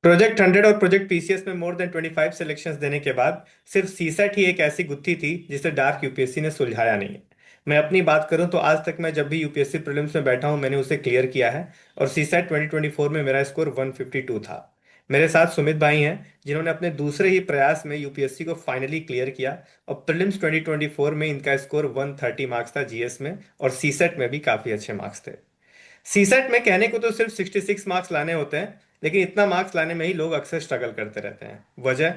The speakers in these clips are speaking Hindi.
प्रोजेक्ट 100 और प्रोजेक्ट पीसीएस में मोर देन 25 सिलेक्शंस देने के बाद सिर्फ सीसेट ही एक ऐसी गुत्थी थी जिसे डार्क यूपीएससी ने सुलझाया नहीं है। मैं अपनी बात करूं तो आज तक मैं जब भी यूपीएससी प्रीलिम्स में बैठा हूं मैंने उसे क्लियर किया है। और सीसेट 2024 में मेरा स्कोर 152 था। मेरे साथ सुमित भाई हैं जिन्होंने अपने दूसरे ही प्रयास में यूपीएससी को फाइनली क्लियर किया। और प्रीलिम्स 2024 में इनका स्कोर 130 मार्क्स था जीएस में, और सीसेट में भी काफी अच्छे मार्क्स थे। सीसेट में कहने को तो सिर्फ 66 मार्क्स लाने होते हैं, लेकिन इतना मार्क्स लाने में ही लोग अक्सर स्ट्रगल करते रहते हैं। वजह,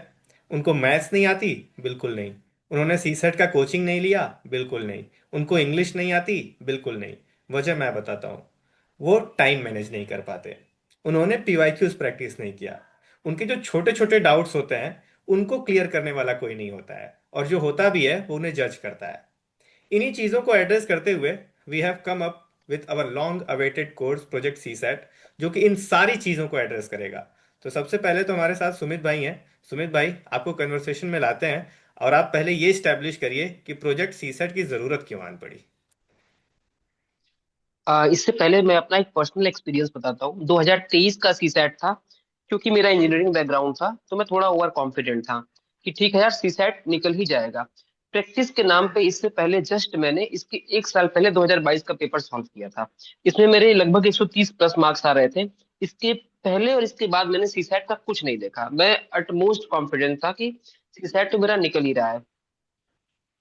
उनको मैथ्स नहीं आती, बिल्कुल नहीं। उन्होंने सीसेट का कोचिंग नहीं लिया, बिल्कुल नहीं। उनको इंग्लिश नहीं आती, बिल्कुल नहीं। वजह मैं बताता हूँ। वो टाइम मैनेज नहीं कर पाते। उन्होंने पीवाईक्यूज प्रैक्टिस नहीं किया। उनके जो छोटे छोटे डाउट्स होते हैं उनको क्लियर करने वाला कोई नहीं होता है, और जो होता भी है वो उन्हें जज करता है। इन्हीं चीजों को एड्रेस करते हुए we have come up with our long awaited course project CSAT, जो कि इन सारी चीजों को एड्रेस करेगा। तो सबसे पहले तो हमारे साथ सुमित भाई हैं। सुमित भाई, आपको कन्वर्सेशन में लाते हैं, और आप पहले ये स्टैब्लिश करिए कि प्रोजेक्ट सी सेट की जरूरत क्यों आन पड़ी। इससे पहले मैं अपना एक पर्सनल एक्सपीरियंस बताता हूँ। 2023 का सीसैट था। क्योंकि मेरा इंजीनियरिंग बैकग्राउंड था तो मैं थोड़ा ओवर कॉन्फिडेंट था कि ठीक है यार, सीसैट निकल ही जाएगा। प्रैक्टिस के नाम पे इससे पहले जस्ट मैंने इसके एक साल पहले 2022 का पेपर सॉल्व किया था। इसमें मेरे लगभग 130 प्लस मार्क्स आ रहे थे। इसके पहले और इसके बाद मैंने सीसैट का कुछ नहीं देखा। मैं अटमोस्ट कॉन्फिडेंट था कि सीसैट तो मेरा निकल ही रहा है।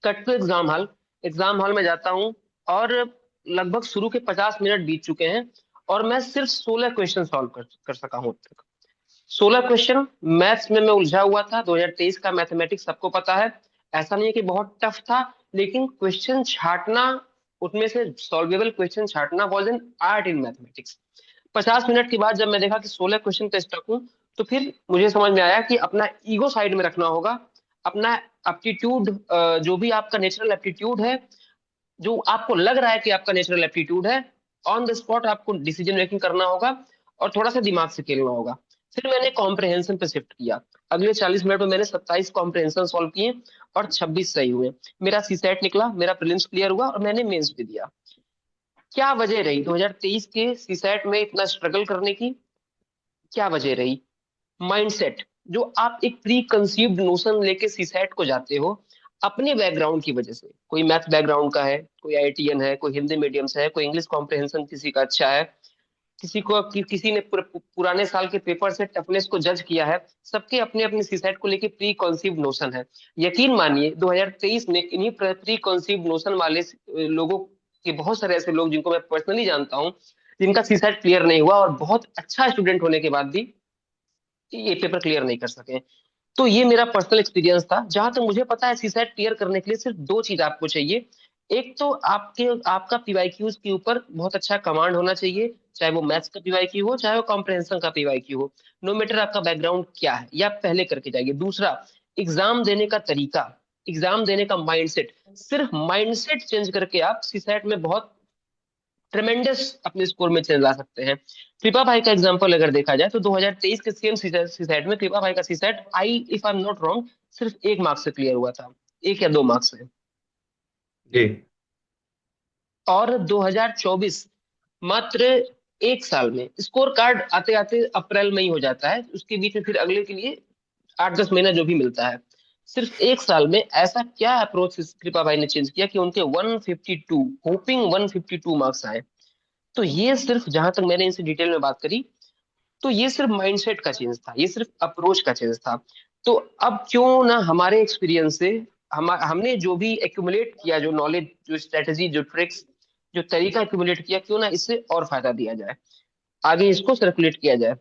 कट टू एग्जाम हॉल में जाता हूँ और लगभग शुरू के 50 मिनट बीत चुके हैं और मैं सिर्फ 16 क्वेश्चन सॉल्व कर सका हूँ अब तक। 16 क्वेश्चन। मैथ्स में मैं उलझा हुआ था। 2023 का मैथमेटिक्स सबको पता है। ऐसा नहीं है कि बहुत टफ था, लेकिन क्वेश्चन छांटना, उनमें से सॉल्वेबल क्वेश्चन छांटना was an art in mathematics. 50 minute के बाद जब मैं देखा कि 16 क्वेश्चन पे स्टक हूँ, तो फिर मुझे समझ में आया कि अपना ईगो साइड में रखना होगा। अपना एप्टीट्यूड, जो भी आपका नेचुरल एप्टीट्यूड है, जो आपको लग रहा है कि आपका नेचुरल एप्टीट्यूड है, ऑन द स्पॉट आपको डिसीजन मेकिंग करना होगा और थोड़ा सा दिमाग से खेलना होगा। फिर मैंने कॉम्प्रहेंशन पे शिफ्ट किया। अगले 40 मिनट में मैंने 27 कॉम्प्रहेंशन सॉल्व किए और 26 सही हुए। मेरा सीसेट निकला, मेरा प्रीलिम्स क्लियर हुआ और मैंने मेंस भी दिया। क्या वजह रही 2023 के सीसेट में इतना स्ट्रगल करने की? क्या वजह रही? माइंडसेट। जो आप एक प्री कंसीव्ड नोशन लेके सीसैट को जाते हो, अपने बैकग्राउंड की वजह से, कोई मैथ बैकग्राउंड का है, कोई आईआईटीएन है, कोई हिंदी मीडियम से है, कोई इंग्लिश कॉम्प्रिहेंशन किसी का अच्छा है, किसी ने पुराने साल के पेपर से टफनेस को जज किया है। सबके अपने अपने सीसैट को लेके प्री कंसीव्ड नोशन है। यकीन मानिए 2023 में इन्हीं प्री कंसीव्ड नोशन वाले लोगों के, बहुत सारे ऐसे लोग जिनको मैं पर्सनली जानता हूँ, जिनका सीसैट क्लियर नहीं हुआ और बहुत अच्छा स्टूडेंट होने के बाद भी ये पेपर क्लियर नहीं कर सके। तो ये मेरा पर्सनल एक्सपीरियंस था। जहां तक मुझे पता है, सीसैट क्लियर करने के लिए सिर्फ दो चीज आपको चाहिए। एक तो आपका पीवाईक्यूज के ऊपर बहुत अच्छा कमांड होना चाहिए, चाहे वो मैथ्स का पीवाईक्यू हो, चाहे वो कॉम्प्रहेंशन का पीवाईक्यू हो। नो मैटर आपका बैकग्राउंड क्या है, ये आप पहले करके जाइए। दूसरा, एग्जाम देने का तरीका, एग्जाम देने का माइंडसेट। सिर्फ माइंडसेट चेंज करके आप सीसैट में बहुत ट्रेमेंडस अपने स्कोर में चले ला सकते हैं। कृपा भाई का एग्जांपल अगर देखा जाए तो 2023 के सेम सीसेट में कृपा भाई का CSAT, I if I am not wrong, सिर्फ एक मार्क्स से क्लियर हुआ था, एक या दो मार्क्स से। जी। और 2024, मात्र एक साल में स्कोर कार्ड आते आते अप्रैल में ही हो जाता है। उसके बीच में फिर अगले के लिए 8-10 महीना जो भी मिलता है। सिर्फ एक साल में ऐसा क्या अप्रोच कृपा भाई ने चेंज किया कि उनके 152, होपिंग 152 मार्क्स आए? तो ये सिर्फ, जहां तक मैंने इनसे डिटेल में बात करी, तो ये सिर्फ माइंडसेट का चेंज था, ये सिर्फ अप्रोच का चेंज था। तो अब क्यों ना हमारे एक्सपीरियंस से, हमने जो भी एक्यूमुलेट किया, जो नॉलेज, जो स्ट्रेटजी, जो ट्रिक्स, जो तरीका एक्यूमुलेट किया, क्यों ना इससे और फायदा दिया जाए, आगे इसको सर्कुलेट किया जाए।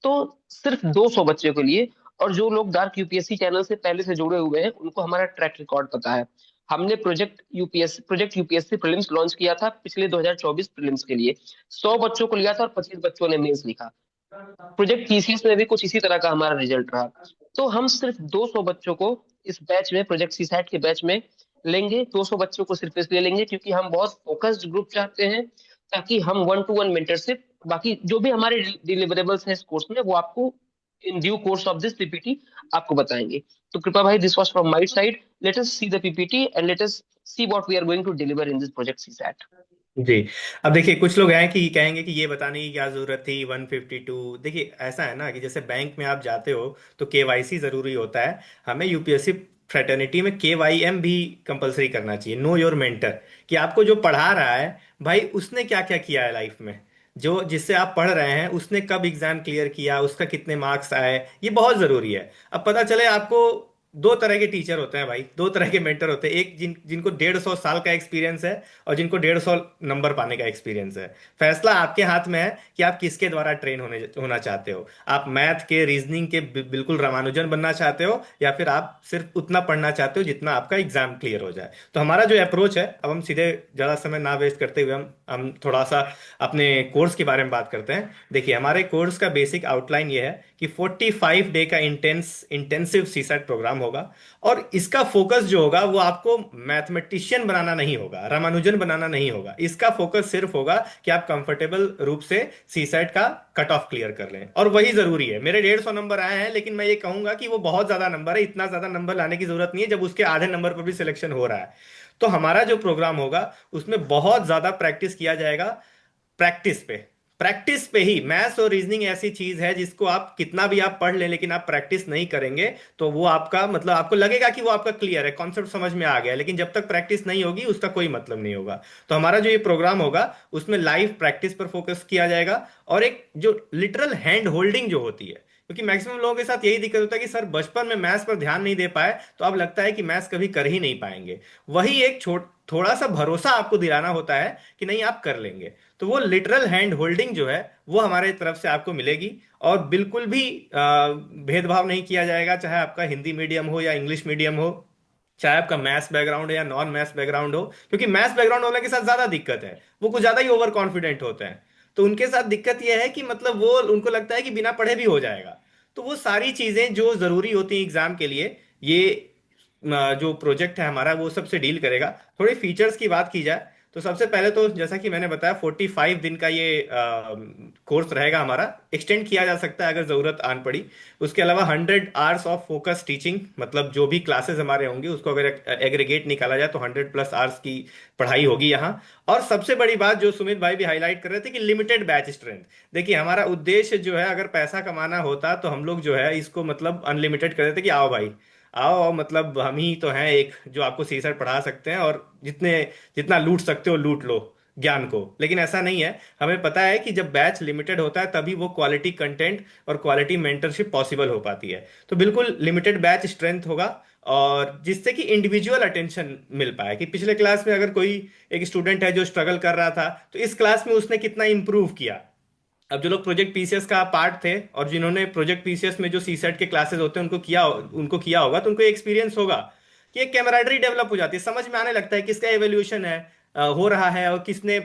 तो सिर्फ 200 बच्चों के लिए, और जो लोग डार्क यूपीएससी चैनल से पहले से जुड़े हुए हैं उनको हमारा ट्रैक रिकॉर्ड पता है। हमने प्रोजेक्ट यूपीएससी प्रीलिम्स लॉन्च किया था पिछले 2024 प्रीलिम्स के लिए। 100 बच्चों को लिया था और 25 बच्चों ने मेंस लिखा। प्रोजेक्ट टीसीएस में भी कुछ इसी तरह का हमारा रिजल्ट रहा। तो हम सिर्फ 200 बच्चों को इस बैच में, प्रोजेक्ट सीसैट के बैच में लेंगे। 200 बच्चों को सिर्फ इसलिए लेंगे क्योंकि हम बहुत फोकस्ड ग्रुप चाहते हैं, ताकि हम 1-to-1 मेंटरशिप, बाकी जो भी हमारे डिलीवरेबल्स हैं इस कोर्स में, वो आपको in due course of this PPT आपको बताएंगे। तो कृपा भाई, this was from my side. Let us see the PPT and let us see what we are going to deliver in this project CSAT. जी। अब देखिए, कुछ लोग हैं कि कहेंगे कि ये बताने की क्या जरूरत थी 152। देखिए ऐसा है ना कि जैसे बैंक में आप जाते हो तो केवाईसी जरूरी होता है। हमें यूपीएससी फ्रेटर्निटी में केवाईएम भी कंपलसरी करना चाहिए, नो योर मेंटर। कि आपको जो पढ़ा रहा है भाई उसने क्या क्या किया है लाइफ में, जो जिससे आप पढ़ रहे हैं उसने कब एग्जाम क्लियर किया, उसका कितने मार्क्स आए, ये बहुत जरूरी है। अब पता चले आपको दो तरह के टीचर होते हैं भाई, दो तरह के मेंटर होते हैं। एक जिनको 150 साल का एक्सपीरियंस है और जिनको 150 नंबर पाने का एक्सपीरियंस है। फैसला आपके हाथ में है कि आप किसके द्वारा ट्रेन होना चाहते हो। आप मैथ के, रीजनिंग के बिल्कुल रामानुजन बनना चाहते हो, या फिर आप सिर्फ उतना पढ़ना चाहते हो जितना आपका एग्जाम क्लियर हो जाए। तो हमारा जो अप्रोच है, अब हम सीधे ज़्यादा समय ना वेस्ट करते हुए हम थोड़ा सा अपने कोर्स के बारे में बात करते हैं। देखिए हमारे कोर्स का बेसिक आउटलाइन ये है कि 45 डे का इंटेंसिव सीसैट प्रोग्राम होगा। और इसका फोकस जो होगा वो आपको मैथमेटिशियन बनाना नहीं होगा, रामानुजन बनाना नहीं होगा। इसका फोकस सिर्फ होगा कि आप कंफर्टेबल रूप से सीसेट का कट ऑफ क्लियर कर लें, और वही जरूरी है। मेरे 150 नंबर आए हैं, लेकिन मैं ये कहूंगा कि वो बहुत ज्यादा नंबर है। इतना ज्यादा नंबर लाने की जरूरत नहीं है जब उसके आधे नंबर पर भी सिलेक्शन हो रहा है। तो हमारा जो प्रोग्राम होगा उसमें बहुत ज्यादा प्रैक्टिस किया जाएगा। प्रैक्टिस पे, प्रैक्टिस पे ही। मैथ्स और रीजनिंग ऐसी चीज है जिसको आप कितना भी आप पढ़ लें, लेकिन आप प्रैक्टिस नहीं करेंगे तो वो आपका मतलब आपको लगेगा कि वो आपका क्लियर है, कॉन्सेप्ट समझ में आ गया है, लेकिन जब तक प्रैक्टिस नहीं होगी उसका कोई मतलब नहीं होगा। तो हमारा जो ये प्रोग्राम होगा उसमें लाइव प्रैक्टिस पर फोकस किया जाएगा, और एक जो लिटरल हैंड होल्डिंग जो होती है, क्योंकि मैक्सिमम लोगों के साथ यही दिक्कत होता है कि सर बचपन में मैथ्स पर ध्यान नहीं दे पाए तो अब लगता है कि मैथ्स कभी कर ही नहीं पाएंगे। वही एक छोट थोड़ा सा भरोसा आपको दिलाना होता है कि नहीं आप कर लेंगे। तो वो लिटरल हैंड होल्डिंग जो है वो हमारे तरफ से आपको मिलेगी। और बिल्कुल भी भेदभाव नहीं किया जाएगा, चाहे आपका हिंदी मीडियम हो या इंग्लिश मीडियम हो, चाहे आपका मैथ्स बैकग्राउंड है या नॉन मैथ्स बैकग्राउंड हो। क्योंकि मैथ्स बैकग्राउंड वाले के साथ ज्यादा दिक्कत है, वो कुछ ज्यादा ही ओवर कॉन्फिडेंट होते हैं। तो उनके साथ दिक्कत यह है कि मतलब वो उनको लगता है कि बिना पढ़े भी हो जाएगा। तो वो सारी चीजें जो जरूरी होती हैं एग्जाम के लिए, ये जो प्रोजेक्ट है हमारा वो सबसे डील करेगा। थोड़ी फीचर्स की बात की जाए तो सबसे पहले तो जैसा कि मैंने बताया 45 दिन का ये कोर्स रहेगा हमारा। एक्सटेंड किया जा सकता है अगर जरूरत आन पड़ी। उसके अलावा 100 आवर्स ऑफ फोकस टीचिंग, मतलब जो भी क्लासेस हमारे होंगे उसको अगर एग्रीगेट निकाला जाए तो 100+ आवर्स की पढ़ाई होगी यहाँ। और सबसे बड़ी बात जो सुमित भाई भी हाईलाइट कर रहे थे कि लिमिटेड बैच स्ट्रेंथ। देखिए हमारा उद्देश्य जो है, अगर पैसा कमाना होता तो हम लोग जो है इसको मतलब अनलिमिटेड कर देते कि आओ भाई, आओ आओ, मतलब हम ही तो हैं एक जो आपको सीसैट पढ़ा सकते हैं, और जितने जितना लूट सकते हो लूट लो ज्ञान को। लेकिन ऐसा नहीं है। हमें पता है कि जब बैच लिमिटेड होता है तभी वो क्वालिटी कंटेंट और क्वालिटी मेंटरशिप पॉसिबल हो पाती है। तो बिल्कुल लिमिटेड बैच स्ट्रेंथ होगा, और जिससे कि इंडिविजुअल अटेंशन मिल पाए। कि पिछले क्लास में अगर कोई एक स्टूडेंट है जो स्ट्रगल कर रहा था, तो इस क्लास में उसने कितना इंप्रूव किया। अब जो लोग प्रोजेक्ट पीसीएस का पार्ट थे और जिन्होंने प्रोजेक्ट पीसीएस में जो सीसेट के क्लासेस होते हैं उनको किया होगा, तो उनको एक्सपीरियंस होगा कि एक कैमराडरी डेवलप हो जाती है, समझ में आने लगता है किसका एवोल्यूशन है, हो रहा है, और किसने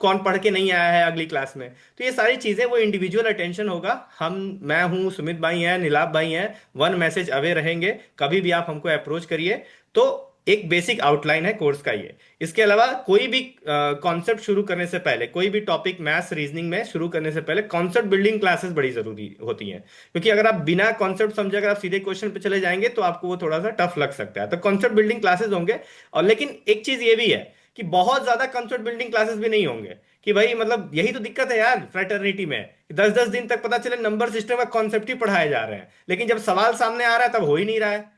कौन पढ़ के नहीं आया है अगली क्लास में। तो ये सारी चीजें वो इंडिविजुअल अटेंशन होगा। मैं हूँ, सुमित भाई हैं, नीलाभ भाई हैं, वन मैसेज अवे रहेंगे। कभी भी आप हमको अप्रोच करिए। तो एक बेसिक आउटलाइन है कोर्स का ये। इसके अलावा कोई भी कॉन्सेप्ट शुरू करने से पहले, कोई भी टॉपिक मैथ्स रीजनिंग में शुरू करने से पहले कॉन्सेप्ट बिल्डिंग क्लासेस बड़ी जरूरी होती हैं। क्योंकि अगर आप बिना कॉन्सेप्ट समझे अगर आप सीधे क्वेश्चन पे चले जाएंगे तो आपको वो थोड़ा सा टफ लग सकता है। तो कॉन्सेप्ट बिल्डिंग क्लासेस होंगे। और लेकिन एक चीज ये भी है कि बहुत ज्यादा कॉन्सेप्ट बिल्डिंग क्लासेस भी नहीं होंगे। कि भाई मतलब यही तो दिक्कत है यार फ्रेटर्निटी में, 10-10 दिन तक पता चले नंबर सिस्टम का कॉन्सेप्ट ही पढ़ाए जा रहे हैं, लेकिन जब सवाल सामने आ रहा है तब हो ही नहीं रहा है।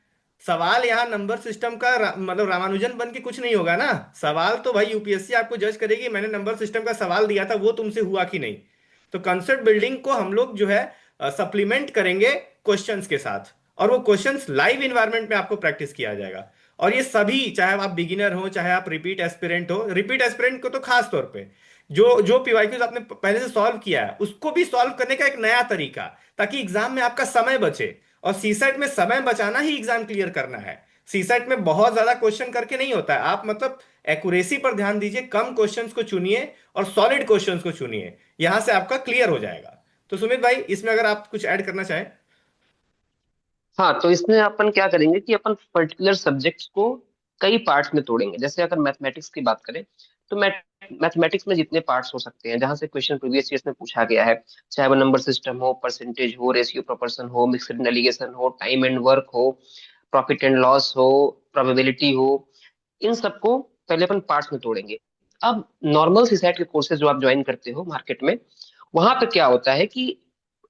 सवाल यहाँ नंबर सिस्टम का मतलब रामानुजन बन के कुछ नहीं होगा ना। सवाल तो भाई यूपीएससी आपको जज करेगी, मैंने नंबर सिस्टम का सवाल दिया था वो तुमसे हुआ कि नहीं। तो कंसेप्ट बिल्डिंग को हम लोग जो है सप्लीमेंट करेंगे क्वेश्चंस के साथ। और वो क्वेश्चंस लाइव इन्वायरमेंट में आपको प्रैक्टिस किया जाएगा। और ये सभी, चाहे आप बिगिनर हो चाहे आप रिपीट एस्पिरेंट हो, रिपीट एस्पिरेंट को तो खास तौर पे, जो जो पीवाईक्यूज आपने पहले से सॉल्व किया है उसको भी सॉल्व करने का एक नया तरीका, ताकि एग्जाम में आपका समय बचे। और सीसेट में समय बचाना ही एग्जाम क्लियर करना है। सीसेट में बहुत ज्यादा क्वेश्चन करके नहीं होता है। आप मतलब एक्यूरेसी पर ध्यान दीजिए, कम क्वेश्चंस को चुनिए और सॉलिड क्वेश्चंस को चुनिए, यहां से आपका क्लियर हो जाएगा। तो सुमित भाई इसमें अगर आप कुछ ऐड करना चाहें। हाँ, तो इसमें अपन क्या करेंगे कि अपन पर्टिकुलर सब्जेक्ट्स को कई पार्ट्स में तोड़ेंगे। जैसे अगर मैथमेटिक्स की बात करें तो मैथमेटिक्स में जितने पार्ट्स हो सकते हैं जहां से क्वेश्चन प्रीवियस ईयर्स में पूछा गया है, चाहे वो नंबर सिस्टम हो, परसेंटेज हो, रेशियो प्रोपोर्शन हो, मिक्सड इंटेलिगेशन हो, टाइम एंड वर्क हो, प्रॉफिट एंड लॉस हो, प्रोबेबिलिटी हो, इन सबको पहले अपन पार्ट्स में तोड़ेंगे। अब नॉर्मल सीसैट के कोर्सेज जो आप ज्वाइन करते हो मार्केट में, वहां पे क्या होता है कि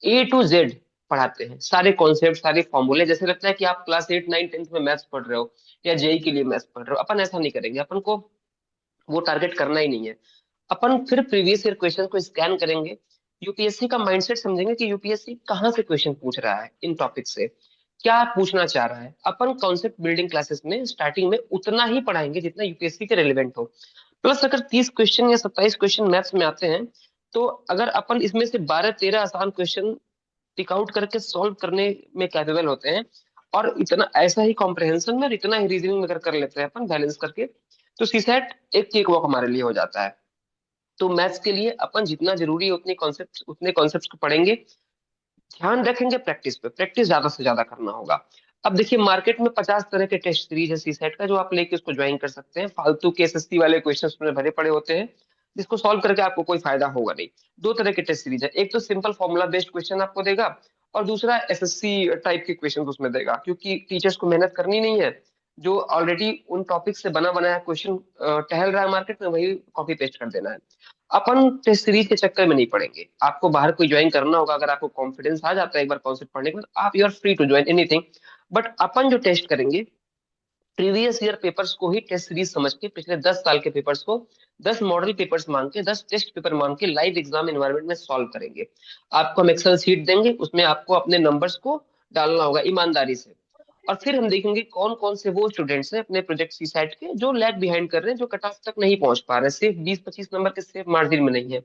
A to Z पढ़ाते हैं, सारे कॉन्सेप्ट सारे फॉर्मूले। जैसे लगता है कि आप क्लास 8 9 10th में मैथ्स पढ़ रहे हो या जेई के लिए मैथ्स पढ़ रहे हो। अपन ऐसा नहीं करेंगे, अपन को वो टारगेट करना ही नहीं है। अपन फिर प्रीवियस ईयर क्वेश्चन को स्कैन करेंगे, यूपीएससी का माइंडसेट समझेंगे कि यूपीएससी कहाँ से क्वेश्चन पूछ रहा है, इन टॉपिक से क्या पूछना चाह रहा है। अपन कॉन्सेप्ट बिल्डिंग क्लासेस में स्टार्टिंग में उतना ही पढ़ाएंगे जितना यूपीएससी के रिलेवेंट हो। प्लस अगर 30 क्वेश्चन या 27 क्वेश्चन मैथ्स में आते हैं, तो अगर अपन इसमें से 12 13 आसान क्वेश्चन टिक आउट करके सॉल्व करने में कैपेबल होते हैं, और इतना ऐसा ही कॉम्प्रहेंशन में और इतना ही रीजनिंग में अगर कर लेते हैं अपन बैलेंस करके, तो सीसेट एक केक वॉक हमारे लिए हो जाता है। तो मैथ्स के लिए अपन जितना जरूरी है उतने कॉन्सेप्ट को पढ़ेंगे, ध्यान रखेंगे प्रैक्टिस पे, प्रैक्टिस ज्यादा से ज्यादा करना होगा। अब देखिए मार्केट में 50 तरह के टेस्ट सीरीज है सीसेट का, जो आप लेके उसको ज्वाइन कर सकते हैं। फालतू के एसएससी वाले क्वेश्चन उसमें भरे पड़े होते हैं, जिसको सॉल्व करके आपको कोई फायदा होगा नहीं। 2 तरह के टेस्ट सीरीज है, एक तो सिंपल फॉर्मूला बेस्ड क्वेश्चन आपको देगा, और दूसरा एसएससी टाइप के क्वेश्चन उसमें देगा, क्योंकि टीचर्स को मेहनत करनी नहीं है। जो ऑलरेडी उन टॉपिक से बना बनाया क्वेश्चन टहल रहा है मार्केट में, वही कॉपी पेस्ट कर देना है। अपन टेस्ट सीरीज के चक्कर में नहीं पड़ेंगे। आपको बाहर कोई ज्वाइन करना होगा, अगर आपको कॉन्फिडेंस आ जाता है एक बार कॉन्सेप्ट पढ़ने के बाद, आप you are free to join anything. But अपन जो टेस्ट करेंगे, प्रीवियस ईयर पेपर्स को ही टेस्ट सीरीज समझ के, पिछले 10 साल के पेपर्स को 10 मॉडल पेपर्स मान के, 10 टेस्ट पेपर मान के लाइव एग्जाम एनवायरनमेंट में सॉल्व करेंगे। आपको हम एक्सेल शीट देंगे, उसमें आपको अपने नंबर्स को डालना होगा ईमानदारी से। और फिर हम देखेंगे कौन कौन से वो स्टूडेंट्स हैं अपने प्रोजेक्ट सी साइट के जो लैग बिहाइंड कर रहे हैं, जो कट ऑफ तक नहीं पहुंच पा रहे हैं, सिर्फ 20 25 नंबर के सेफ मार्जिन में नहीं है।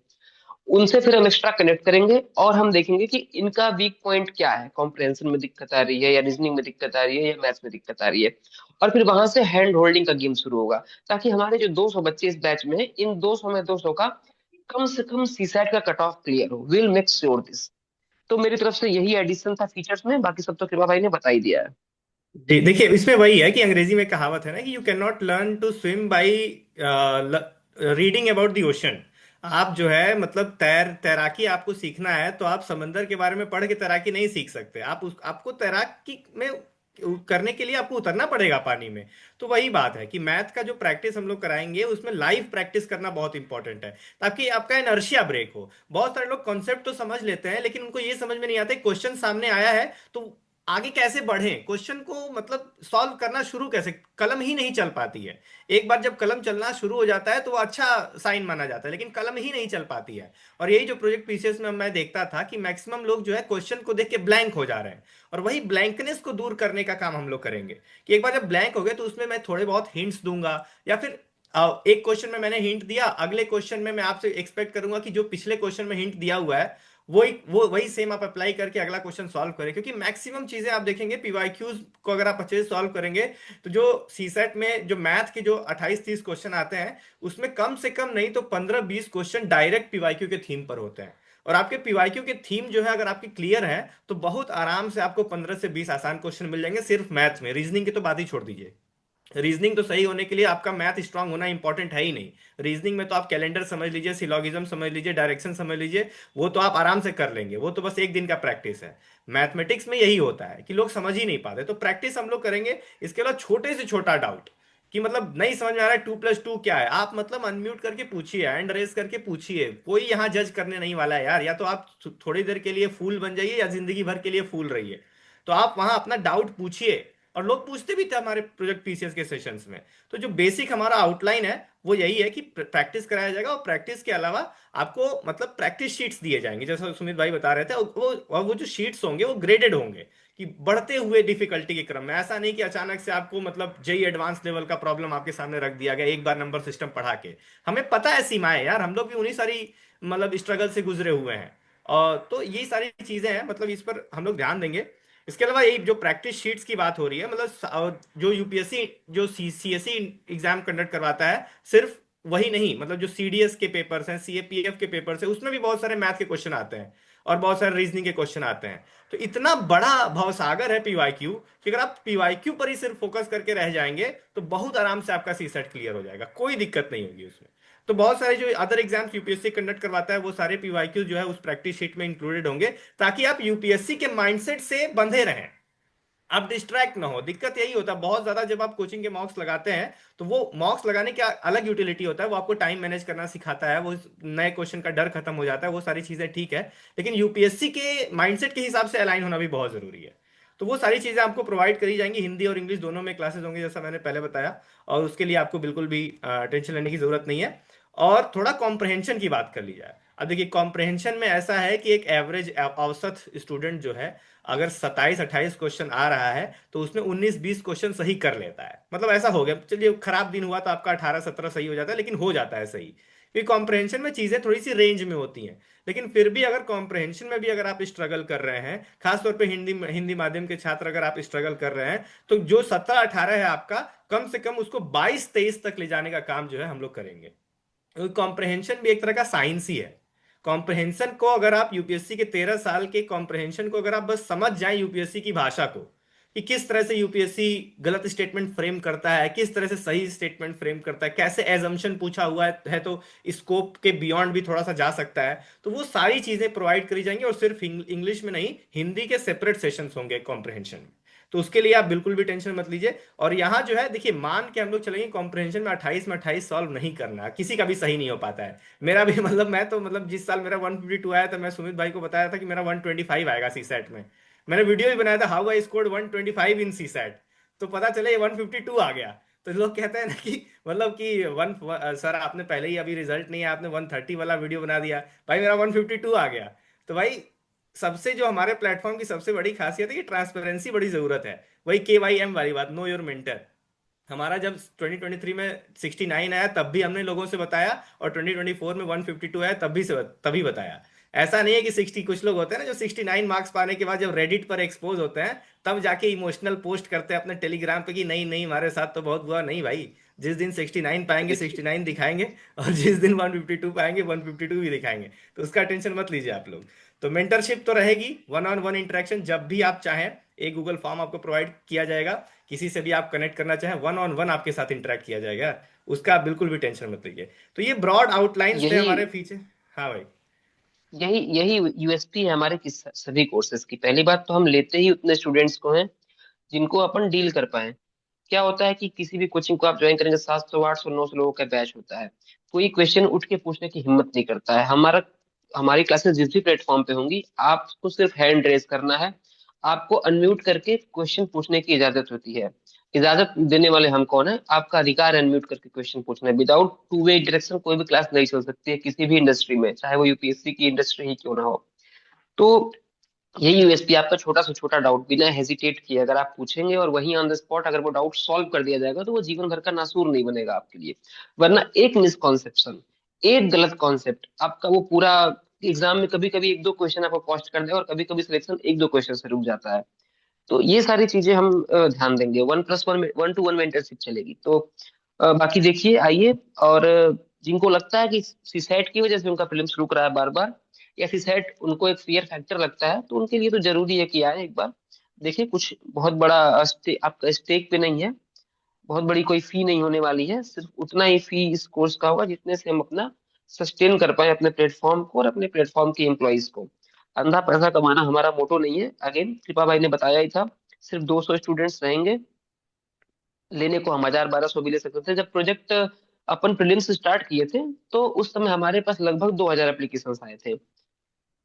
उनसे फिर हम एक्स्ट्रा कनेक्ट करेंगे, और हम देखेंगे कि इनका वीक पॉइंट क्या है, कॉम्प्रहेंशन में दिक्कत आ रही है या रीजनिंग में दिक्कत आ रही है या मैथ्स में दिक्कत आ रही है। और फिर वहां से हैंड होल्डिंग का गेम शुरू होगा, ताकि हमारे जो 200 बच्चे इस बैच में हैं, इन 200 में 200 का कम से कम सीसैट का कट ऑफ क्लियर हो। Will make sure this. तो मेरी तरफ से यही एडिशन था फीचर्स में, बाकी सब तो कृपा भाई ने बता ही दिया है। जी देखिए, इसमें वही है कि अंग्रेजी में कहावत है ना कि you can not learn to swim by reading about the ocean. आप जो है मतलब तैराकी आपको सीखना है तो आप समंदर के बारे में पढ़ के तैराकी नहीं सीख सकते। आपको तैराकी में करने के लिए आपको उतरना पड़ेगा पानी में। तो वही बात है कि मैथ का जो प्रैक्टिस हम लोग कराएंगे उसमें लाइव प्रैक्टिस करना बहुत इंपॉर्टेंट है, ताकि आपका इनर्शिया ब्रेक हो। बहुत सारे लोग कॉन्सेप्ट तो समझ लेते हैं लेकिन उनको ये समझ में नहीं आता क्वेश्चन सामने आया है तो आगे कैसे बढ़ें, क्वेश्चन को मतलब सॉल्व करना शुरू कैसे, कलम ही नहीं चल पाती है। एक बार जब कलम चलना शुरू हो जाता है तो वो अच्छा साइन माना जाता है, लेकिन कलम ही नहीं चल पाती है। और यही जो प्रोजेक्ट पीसीएस में मैं देखता था कि मैक्सिमम लोग जो है क्वेश्चन को देख के ब्लैंक हो जा रहे हैं। और वही ब्लैंकनेस को दूर करने का काम हम लोग करेंगे कि एक बार जब ब्लैंक हो गए तो उसमें मैं थोड़े बहुत हिंट्स दूंगा, या फिर एक क्वेश्चन में मैंने हिंट दिया, अगले क्वेश्चन में मैं आपसे एक्सपेक्ट करूंगा कि जो पिछले क्वेश्चन में हिंट दिया हुआ है वो वही सेम आप अप्लाई करके अगला क्वेश्चन सॉल्व करें। क्योंकि मैक्सिमम चीजें आप देखेंगे पीवाईक्यूज को अगर आप अच्छे से सॉल्व करेंगे तो जो सीसेट में जो मैथ के जो 28 30 क्वेश्चन आते हैं उसमें कम से कम नहीं तो 15 20 क्वेश्चन डायरेक्ट पीवाईक्यू के थीम पर होते हैं। और आपके पीवाईक्यू के थीम जो है अगर आपकी क्लियर है तो बहुत आराम से आपको 15 से 20 आसान क्वेश्चन मिल जाएंगे सिर्फ मैथ में। रीजनिंग की तो बात ही छोड़ दीजिए। रीजनिंग तो सही होने के लिए आपका मैथ स्ट्रांग होना इंपॉर्टेंट है ही नहीं। रीजनिंग में तो आप कैलेंडर समझ लीजिए, सिलॉगिज्म समझ लीजिए, डायरेक्शन समझ लीजिए, वो तो आप आराम से कर लेंगे, वो तो बस एक दिन का प्रैक्टिस है। मैथमेटिक्स में यही होता है कि लोग समझ ही नहीं पाते, तो प्रैक्टिस हम लोग करेंगे। इसके अलावा छोटे से छोटा डाउट कि मतलब नहीं समझ में आ रहा है 2+2 क्या है, आप मतलब अनम्यूट करके पूछिए, हैंड रेस करके पूछिए, कोई यहाँ जज करने नहीं वाला है यार। या तो आप थोड़ी देर के लिए फूल बन जाइए या जिंदगी भर के लिए फूल रहिए। तो आप वहां अपना डाउट पूछिए। और लोग पूछते भी थे हमारे प्रोजेक्ट पीसीएस के सेशंस में। तो जो बेसिक हमारा आउटलाइन है वो यही है कि प्रैक्टिस कराया जाएगा, और प्रैक्टिस के अलावा आपको मतलब प्रैक्टिस शीट्स दिए जाएंगे, जैसा सुमित भाई बता रहे थे। वो जो शीट्स होंगे वो ग्रेडेड होंगे कि बढ़ते हुए डिफिकल्टी के क्रम में। ऐसा नहीं कि अचानक से आपको मतलब जेई एडवांस लेवल का प्रॉब्लम आपके सामने रख दिया गया एक बार नंबर सिस्टम पढ़ा के। हमें पता है सीमाएं यार, हम लोग भी उन्हीं सारी मतलब स्ट्रगल से गुजरे हुए हैं। और तो यही सारी चीजें हैं, मतलब इस पर हम लोग ध्यान देंगे। इसके अलावा ये जो प्रैक्टिस शीट्स की बात हो रही है, मतलब जो यूपीएससी जो सीएससी एग्जाम कंडक्ट करवाता है, सिर्फ वही नहीं, मतलब जो सीडीएस के पेपर्स हैं, सीएपीएफ के पेपर्स हैं, उसमें भी बहुत सारे मैथ के क्वेश्चन आते हैं और बहुत सारे रीजनिंग के क्वेश्चन आते हैं। तो इतना बड़ा भवसागर है पीवाईक्यू कि अगर आप पीवाईक्यू पर ही सिर्फ फोकस करके रह जाएंगे तो बहुत आराम से आपका सीसेट क्लियर हो जाएगा, कोई दिक्कत नहीं होगी उसमें। तो बहुत सारे जो अदर एग्जाम्स यूपीएससी कंडक्ट करवाता है वो सारे पीवाईक्यू जो है उस प्रैक्टिस शीट में इंक्लूडेड होंगे, ताकि आप यूपीएससी के माइंडसेट से बंधे रहें। आप डिस्ट्रैक्ट ना हो। दिक्कत यही होता है बहुत ज्यादा, जब आप कोचिंग के मॉक्स लगाते हैं तो वो मॉक्स लगाने का अलग यूटिलिटी होता है, वो आपको टाइम मैनेज करना सिखाता है, वो नए क्वेश्चन का डर खत्म हो जाता है, वो सारी चीजें ठीक है। लेकिन यूपीएससी के माइंडसेट के हिसाब से अलाइन होना भी बहुत जरूरी है। तो वो सारी चीजें आपको प्रोवाइड करी जाएंगी, हिंदी और इंग्लिश दोनों में क्लासेस होंगे जैसा मैंने पहले बताया, और उसके लिए आपको बिल्कुल भी टेंशन लेने की जरूरत नहीं है। और थोड़ा कॉम्प्रहेंशन की बात कर ली जाए। अब देखिए कॉम्प्रहेंशन में ऐसा है कि एक एवरेज औसत स्टूडेंट जो है, अगर 27-28 क्वेश्चन आ रहा है तो उसमें 19-20 क्वेश्चन सही कर लेता है। मतलब ऐसा हो गया, चलिए खराब दिन हुआ तो आपका 18-17 सही हो जाता है, लेकिन हो जाता है सही, क्योंकि कॉम्प्रहेंशन में चीजें थोड़ी सी रेंज में होती हैं। लेकिन फिर भी अगर कॉम्प्रहेंशन में भी अगर आप स्ट्रगल कर रहे हैं, खासतौर पे हिंदी हिंदी माध्यम के छात्र अगर आप स्ट्रगल कर रहे हैं, तो जो 17-18 है आपका, कम से कम उसको 22-23 तक ले जाने का काम जो है हम लोग करेंगे। कॉम्प्रहेंशन भी एक तरह का साइंस ही है। कॉम्प्रहेंशन को अगर आप यूपीएससी के 13 साल के कॉम्प्रहेंशन को अगर आप बस समझ जाएं यूपीएससी की भाषा को, कि किस तरह से यूपीएससी गलत स्टेटमेंट फ्रेम करता है, किस तरह से सही स्टेटमेंट फ्रेम करता है, कैसे एजम्पशन पूछा हुआ है तो स्कोप के बियॉन्ड भी थोड़ा सा जा सकता है, तो वो सारी चीजें प्रोवाइड करी जाएंगी। और सिर्फ इंग्लिश में नहीं, हिंदी के सेपरेट सेशंस होंगे कॉम्प्रहेंशन में। तो उसके लिए आप बिल्कुल भी टेंशन मत लीजिए। और यहाँ जो है देखिए, मान के हम लोग चलेंगे कॉम्प्रहेंशन में 28 सॉल्व नहीं करना, किसी का भी सही नहीं हो पाता है। मेरा भी मतलब मैं तो मतलब जिस साल मेरा 152 आया था, मैं सुमित भाई को बताया था कि मेरा 125 आएगा सी सेट में। मैंने वीडियो भी बनाया था, how I scored 125 in CSAT. तो पता चले ये 152 आ गया। तो लोग कहते हैं ना कि मतलब कि सर आपने पहले ही अभी रिजल्ट नहीं है, आपने 130 वाला वीडियो बना दिया। भाई मेरा 152 आ गया। तो भाई सबसे जो हमारे प्लेटफॉर्म की सबसे बड़ी खासियत है कि ट्रांसपेरेंसी बड़ी जरूरत है। वही KYM वाली बात, नो योर मेंटर। हमारा जब 2023 में 69 आया तब भी हमने लोगों से बताया, और 2024 में 152 आया तभी बताया। ऐसा नहीं है कि 60, कुछ लोग होते हैं ना जो 69 मार्क्स पाने के बाद जब रेडिट पर एक्सपोज होते हैं तब जाके इमोशनल पोस्ट करते हैं अपने टेलीग्राम पे कि नहीं नहीं हमारे साथ तो बहुत बुरा। नहीं भाई, जिस दिन 69 पाएंगे देखिए 69 दिखाएंगे, और जिस दिन 152 पाएंगे 152 भी दिखाएंगे। तो उसका टेंशन मत लीजिए आप लोग। तो मेंटरशिप तो रहेगी, वन ऑन वन इंटरेक्शन जब भी आप चाहें, एक गूगल फॉर्म आपको प्रोवाइड किया जाएगा। किसी से भी आप कनेक्ट करना चाहें, वन ऑन वन आपके साथ इंटरेक्ट किया जाएगा। उसका आप बिल्कुल भी टेंशन मत लीजिए। तो ये ब्रॉड आउटलाइंस थे यही हमारे फीचर। हाँ भाई। यही यही यूएसपी है हमारे सभी कोर्सेज की। पहली बात तो हम लेते ही उतने स्टूडेंट्स को हैं जिनको अपन डील कर पाए। क्या होता है कि किसी भी कोचिंग को आप ज्वाइन करेंगे, 700 800 900 लोगों का बैच होता है। कोई क्वेश्चन उठ के पूछने की हिम्मत नहीं करता है। हमारी क्लासेस जिस भी प्लेटफॉर्म पे होंगी, आपको सिर्फ हैंड रेज करना है, आपको अनम्यूट करके क्वेश्चन पूछने की इजाजत होती है। इजाजत देने वाले हम कौन है? आपका अधिकार है अनम्यूट करके क्वेश्चन पूछना है। विदाउट टू वे डायरेक्शन कोई भी क्लास नहीं चल सकती है किसी भी इंडस्ट्री में, चाहे वो यूपीएससी की इंडस्ट्री ही क्यों ना हो। तो यही यूएसपी, आपका छोटा से छोटा डाउट बिना हेजिटेट किए अगर आप पूछेंगे और वहीं ऑन द स्पॉट अगर वो डाउट सॉल्व कर दिया जाएगा, तो वो जीवन भर का नासूर नहीं बनेगा आपके लिए। वरना एक मिसकॉन्सेप्शन, एक गलत कॉन्सेप्ट आपका वो पूरा एग्जाम में कभी कभी एक दो क्वेश्चन आपको कॉस्ट कर दे, और कभी कभी सिलेक्शन एक दो क्वेश्चन से रुक जाता है। तो ये सारी चीजें हम ध्यान देंगे। 1+1 1-to-1 मेंटरशिप चलेगी। तो बाकी देखिए आइए। और जिनको लगता है कि सीसैट की वजह से उनका प्रीलिम्स रुक रहा है बार बार, या सीसैट उनको एक फियर फैक्टर लगता है, तो उनके लिए तो जरूरी है कि आए एक बार। देखिए कुछ बहुत बड़ा आपका स्टेक पे नहीं है। बहुत बड़ी कोई फी नहीं होने वाली है। सिर्फ उतना ही फी इस कोर्स का होगा जितने से हम अपना सस्टेन कर पाए अपने प्लेटफॉर्म को और अपने प्लेटफॉर्म के एम्प्लॉयज को। अंधा पैसा कमाना हमारा मोटो नहीं है। अगेन कृपा भाई ने बताया ही था, सिर्फ 200 स्टूडेंट्स रहेंगे। लेने को हम 1000 1200 भी ले सकते थे। जब प्रोजेक्ट अपन प्रीलिम्स स्टार्ट किए थे, तो उस समय हमारे पास लगभग 2000 एप्लीकेशन आए थे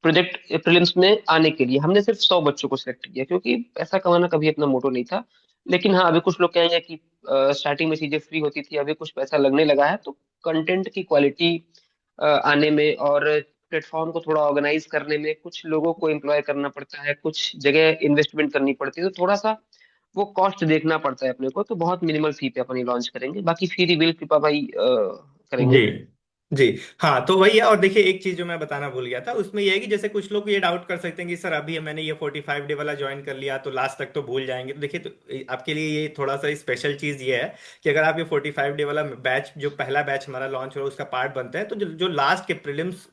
प्रोजेक्ट प्रीलिम्स में आने के लिए। हमने सिर्फ 100 बच्चों को सिलेक्ट किया, क्योंकि पैसा कमाना कभी अपना मोटो नहीं था। लेकिन हाँ, अभी कुछ लोग कहेंगे कि स्टार्टिंग में चीजें फ्री होती थी, अभी कुछ पैसा लगने लगा है। तो कंटेंट की क्वालिटी आने में और प्लेटफॉर्म को थोड़ा ऑर्गेनाइज करने में कुछ लोगों को एम्प्लॉय करना पड़ता है, कुछ जगह इन्वेस्टमेंट करनी पड़ती है, तो थोड़ा सा वो कॉस्ट देखना पड़ता है अपने को। तो बहुत मिनिमल फी पे अपन लॉन्च करेंगे, बाकी फी रिवील कृपा भाई करेंगे। जी। जी। हाँ तो वही है। और देखिए एक चीज जो मैं बताना भूल गया था, उसमें यह है कि जैसे कुछ लोग ये डाउट कर सकते हैं कि सर अभी मैंने ये 45 डे वाला ज्वाइन कर लिया तो लास्ट तक तो भूल जाएंगे। तो देखिए, तो आपके लिए ये थोड़ा सा स्पेशल चीज ये है कि अगर आप ये 45 डे वाला बैच, जो पहला बैच हमारा लॉन्च हो रहा है उसका पार्ट बनते हैं, तो जो लास्ट के प्रीलिम्स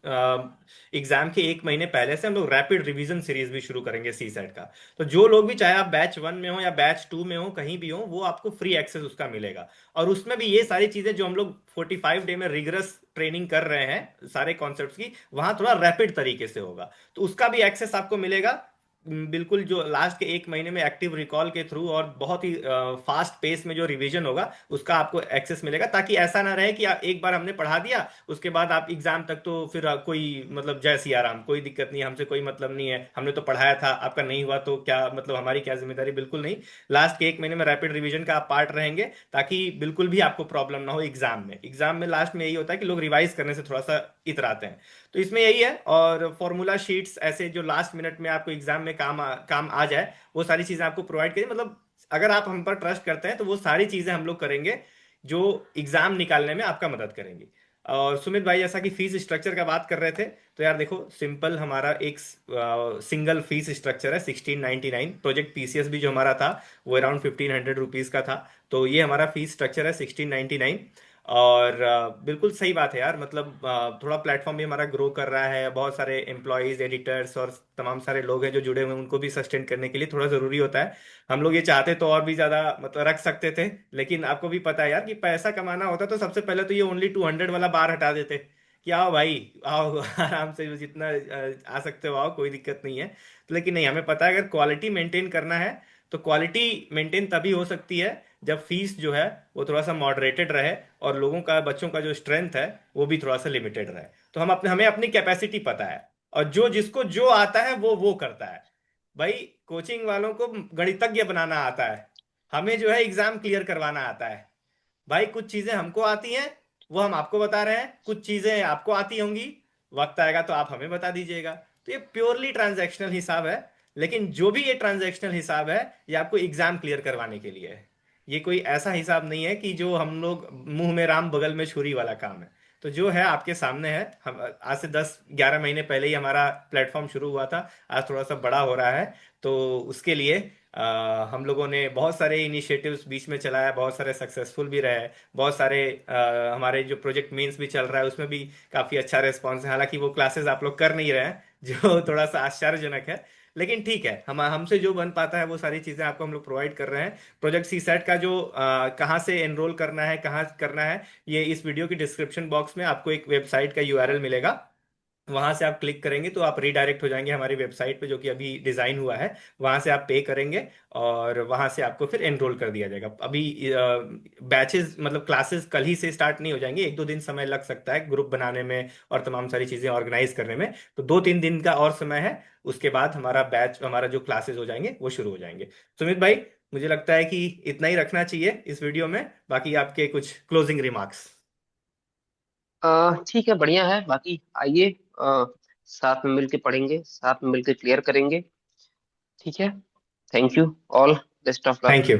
एग्जाम के एक महीने पहले से हम लोग रैपिड रिवीजन सीरीज भी शुरू करेंगे सी सेट का। तो जो लोग भी, चाहे आप बैच 1 में हो या बैच 2 में हो, कहीं भी हो, वो आपको फ्री एक्सेस उसका मिलेगा। और उसमें भी ये सारी चीजें जो हम लोग 45 डे में रिगरस ट्रेनिंग कर रहे हैं सारे कॉन्सेप्ट्स की, वहां थोड़ा रैपिड तरीके से होगा, तो उसका भी एक्सेस आपको मिलेगा। बिल्कुल जो लास्ट के एक महीने में एक्टिव रिकॉल के थ्रू और बहुत ही फास्ट पेस में जो रिवीजन होगा उसका आपको एक्सेस मिलेगा, ताकि ऐसा ना रहे कि एक बार हमने पढ़ा दिया उसके बाद आप एग्जाम तक तो फिर कोई मतलब जय सिया राम, कोई दिक्कत नहीं है, हमसे कोई मतलब नहीं है, हमने तो पढ़ाया था, आपका नहीं हुआ तो क्या मतलब, हमारी क्या जिम्मेदारी, बिल्कुल नहीं। लास्ट के एक महीने में रैपिड रिवीजन का आप पार्ट रहेंगे, ताकि बिल्कुल भी आपको प्रॉब्लम ना हो एग्जाम में। एग्जाम में लास्ट में यही होता है कि लोग रिवाइज करने से थोड़ा सा इतराते हैं। तो इसमें यही है, और फॉर्मूला शीट्स ऐसे जो लास्ट मिनट में आपको एग्जाम में काम आ जाए, वो सारी चीजें आपको प्रोवाइड करें। मतलब अगर आप हम पर ट्रस्ट करते हैं तो वो सारी चीजें हम लोग करेंगे जो एग्जाम निकालने में आपका मदद करेंगी। और सुमित भाई, जैसा कि फीस स्ट्रक्चर का बात कर रहे थे, तो यार देखो सिंपल हमारा एक सिंगल फीस स्ट्रक्चर है 1699। प्रोजेक्ट पीसीएस भी जो हमारा था वो अराउंड 1500 रुपीज का था। तो ये हमारा फीस स्ट्रक्चर है 1699। और बिल्कुल सही बात है यार, मतलब थोड़ा प्लेटफॉर्म भी हमारा ग्रो कर रहा है, बहुत सारे एम्प्लॉयज, एडिटर्स और तमाम सारे लोग हैं जो जुड़े हुए हैं, उनको भी सस्टेन करने के लिए थोड़ा ज़रूरी होता है। हम लोग ये चाहते तो और भी ज़्यादा मतलब रख सकते थे, लेकिन आपको भी पता है यार कि पैसा कमाना होता तो सबसे पहले तो ये ओनली 200 वाला बार हटा देते कि आओ भाई आओ आराम से जितना आ सकते हो आओ, कोई दिक्कत नहीं है। लेकिन नहीं, हमें पता है अगर क्वालिटी मेंटेन करना है तो क्वालिटी मेंटेन तभी हो सकती है जब फीस जो है वो थोड़ा सा मॉडरेटेड रहे, और लोगों का, बच्चों का जो स्ट्रेंथ है वो भी थोड़ा सा लिमिटेड रहे। तो हमें अपनी कैपेसिटी पता है, और जो जिसको जो आता है वो करता है। भाई कोचिंग वालों को गणितज्ञ बनाना आता है, हमें जो है एग्जाम क्लियर करवाना आता है। भाई कुछ चीजें हमको आती हैं, वो हम आपको बता रहे हैं, कुछ चीजें आपको आती होंगी, वक्त आएगा तो आप हमें बता दीजिएगा। तो ये प्योरली ट्रांजैक्शनल हिसाब है। लेकिन जो भी ये ट्रांजैक्शनल हिसाब है, ये आपको एग्जाम क्लियर करवाने के लिए है। ये कोई ऐसा हिसाब नहीं है कि जो हम लोग मुंह में राम बगल में छुरी वाला काम है। तो जो है आपके सामने है। हम आज से 10-11 महीने पहले ही हमारा प्लेटफॉर्म शुरू हुआ था, आज थोड़ा सा बड़ा हो रहा है। तो उसके लिए हम लोगों ने बहुत सारे इनिशिएटिव्स बीच में चलाया, बहुत सारे सक्सेसफुल भी रहे, बहुत सारे हमारे जो प्रोजेक्ट मीन्स भी चल रहा है उसमें भी काफ़ी अच्छा रिस्पॉन्स है। हालांकि वो क्लासेस आप लोग कर नहीं रहे हैं जो थोड़ा सा आश्चर्यजनक है, लेकिन ठीक है, हम हमसे जो बन पाता है वो सारी चीज़ें आपको हम लोग प्रोवाइड कर रहे हैं। प्रोजेक्ट सी सेट का जो कहाँ से एनरोल करना है, कहाँ करना है, ये इस वीडियो की डिस्क्रिप्शन बॉक्स में आपको एक वेबसाइट का यूआरएल मिलेगा। वहां से आप क्लिक करेंगे तो आप रीडायरेक्ट हो जाएंगे हमारी वेबसाइट पे, जो कि अभी डिजाइन हुआ है। वहां से आप पे करेंगे और वहां से आपको फिर एनरोल कर दिया जाएगा। अभी बैचेस मतलब क्लासेस कल ही से स्टार्ट नहीं हो जाएंगे, 1-2 दिन समय लग सकता है ग्रुप बनाने में और तमाम सारी चीजें ऑर्गेनाइज करने में। तो 2-3 दिन का और समय है, उसके बाद हमारा जो क्लासेस हो जाएंगे वो शुरू हो जाएंगे। सुमित भाई, मुझे लगता है कि इतना ही रखना चाहिए इस वीडियो में। बाकी आपके कुछ क्लोजिंग रिमार्क्स। ठीक है, बढ़िया है। बाकी आइए, साथ में मिलके पढ़ेंगे, साथ में मिलके क्लियर करेंगे। ठीक है। Thank you all, best of luck. Thank you.